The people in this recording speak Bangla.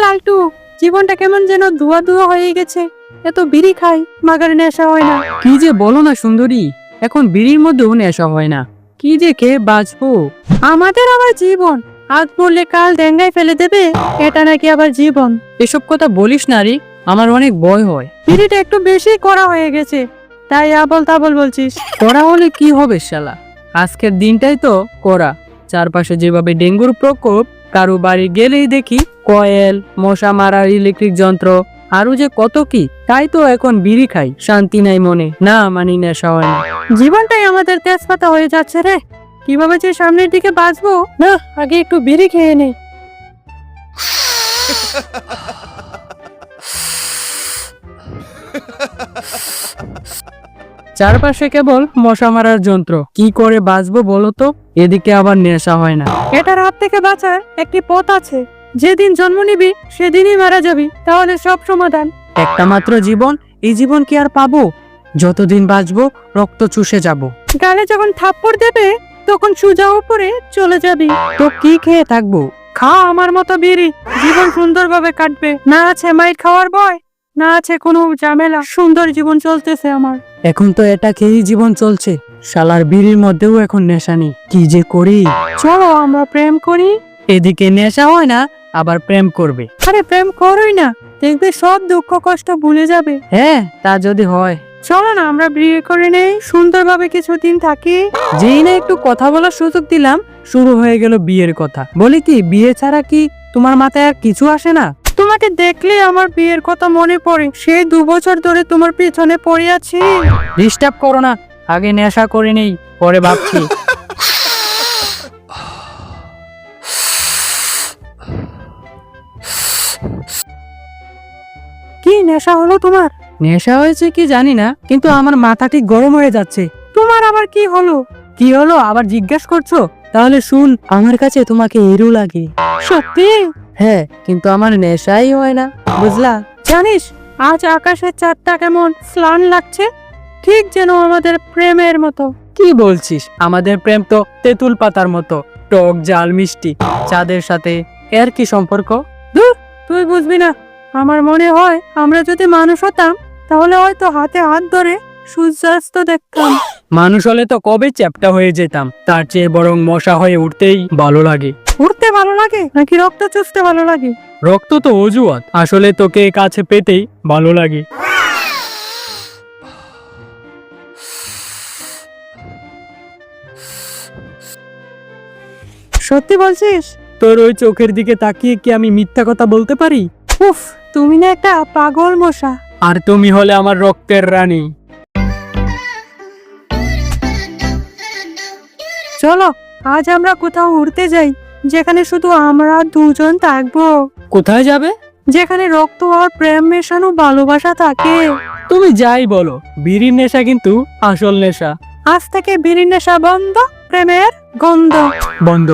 লালটু, জীবনটা কেমন যেন ধোয়া ধোয়া হয়ে গেছে। এত বিড়ি খাই, মাগার নেশা হয় না। কি যে বলো না সুন্দরী, এখন বিড়ির মধ্যেও নেশা হয় না। কি যে খেয়ে বাঁচবো? আমাদের আবার জীবন, আজ বললে কাল ডেঙ্গায় ফেলে দেবে, এটা নাকি আবার জীবন। এসব কথা বলিস না রে, আমার অনেক ভয় হয়। বিড়িটা একটু বেশি করা হয়ে গেছে, তাই আবল তাবল বলছিস। করা হলে কি হবে শালা? আজকের দিনটাই তো করা। চারপাশে যেভাবে ডেঙ্গুর প্রকোপ, কারো বাড়ি গেলেই দেখি কয়েল, মশা মারার ইলেকট্রিক যন্ত্র, আরো যে কত কি। তাই তো এখন বিড়ি খাই, শান্তি নাই মনে, না মানি নেশা হয় না। জীবনটাই আমাদের তেজপাতা হয়ে যাচ্ছে রে। কিভাবে যে সামনের দিকে বাঁচবো, না আগে একটু বিড়ি খেয়ে নেই। চারপাশে কেবল মশা মারার যন্ত্র, কি করে বাঁচবো বলো তো? এদিকে আবার নেশা হয় না। এটার হাত থেকে বাঁচার একটি পথ আছে। যেদিন জন্ম নিবি সেদিনই মারা যাবি, তাহলে সব সমাধান। একটা মাত্র জীবন, এই জীবন কি আর পাবো? যতদিন বাঁচবো রক্ত চুষে যাব। গালে যখন থাপ্পড় দেবে তখন সোজা উপরে চলে যাবি। তো কি খেয়ে থাকবো? খা আমার মতো বিড়ি, জীবন সুন্দরভাবে কাটবে। না আছে মাইর খাওয়ার ভয়, না আছে কোনো ঝামেলা, সুন্দর জীবন চলতেছে আমার। এখন তো এটা খেয়েই জীবন চলছে, শালার বিড়ির মধ্যেও এখন নেশা নেই। কি যে করি? চলো আমরা প্রেম করি। এদিকে নেশা হয় না, আবার প্রেম করবে। আরে প্রেম করোই না, দেখবে সব দুঃখ কষ্ট ভুলে যাবে। হ্যাঁ, তা যদি হয়। চলো না আমরা বিয়ে করে নেই, সুন্দরভাবে কিছুদিন থাকি। যেই না একটু কথা বলার সুযোগ দিলাম, শুরু হয়ে গেল বিয়ের কথা। বলি কি, বিয়ে ছাড়া কি তোমার মাথায় আর কিছু আসে না? তোমাকে দেখলে আমার বিয়ের কথা মনে পড়ে। সেই 2 বছর ধরে তোমার পিছনে পড়ে আছি। ডিস্টার্ব করো না, আগে নেশা করে নেই, পরে ভাবছি। কি নেশা হলো তোমার? নেশা হয়েছে কি জানি না, কিন্তু আমার মাথা ঠিক গরম হয়ে যাচ্ছে। তোমার আবার কি হলো? কি হলো আবার জিজ্ঞেস করছো? তাহলে শুন, আমার কাছে তোমাকে হিরো লাগে। সত্যি? হ্যাঁ, কিন্তু আমার নেশাই হয় না, বুঝলা? জানিস আজ আকাশের চাঁদটা কেমন স্লান লাগছে, ঠিক যেন আমাদের প্রেমের মতো। কি বলছিস? আমাদের প্রেম তো তেঁতুল পাতার মতো, টক ঝাল মিষ্টি। চাঁদের সাথে এর কি সম্পর্ক? ধুর, তুই বুঝবি না। আমার মনে হয় আমরা যদি মানুষ হতাম তাহলে হয়তো হাতে হাত ধরে সূর্যাস্ত দেখতাম। মানুষ হলে তো কবে চ্যাপ্টা হয়ে যেতাম, তার চেয়ে বরং মশা হয়ে উঠতেই ভালো লাগে। উড়তে ভালো লাগে নাকি রক্ত চুষতে ভালো লাগে? রক্ত তো অজুহাত, আসলে তোকে কাছে পেতেই ভালো লাগে। সত্যি বলছিস? তোর ওই চোখের দিকে তাকিয়ে কি আমি মিথ্যা কথা বলতে পারি? উফ, তুমি না একটা পাগল মশা। আর তুমি হলে আমার রক্তের রানী। চলো আজ আমরা কোথাও উড়তে যাই, যেখানে শুধু আমরা দুজন থাকবো। কোথায় যাবে? যেখানে রক্ত আর প্রেম মেশানো ভালোবাসা থাকে। তুমি যাই বলো, বিড়ির নেশা কিন্তু আসল নেশা। আজ থেকে বিড়ির নেশা বন্ধ, প্রেমের গন্ধ বন্ধ।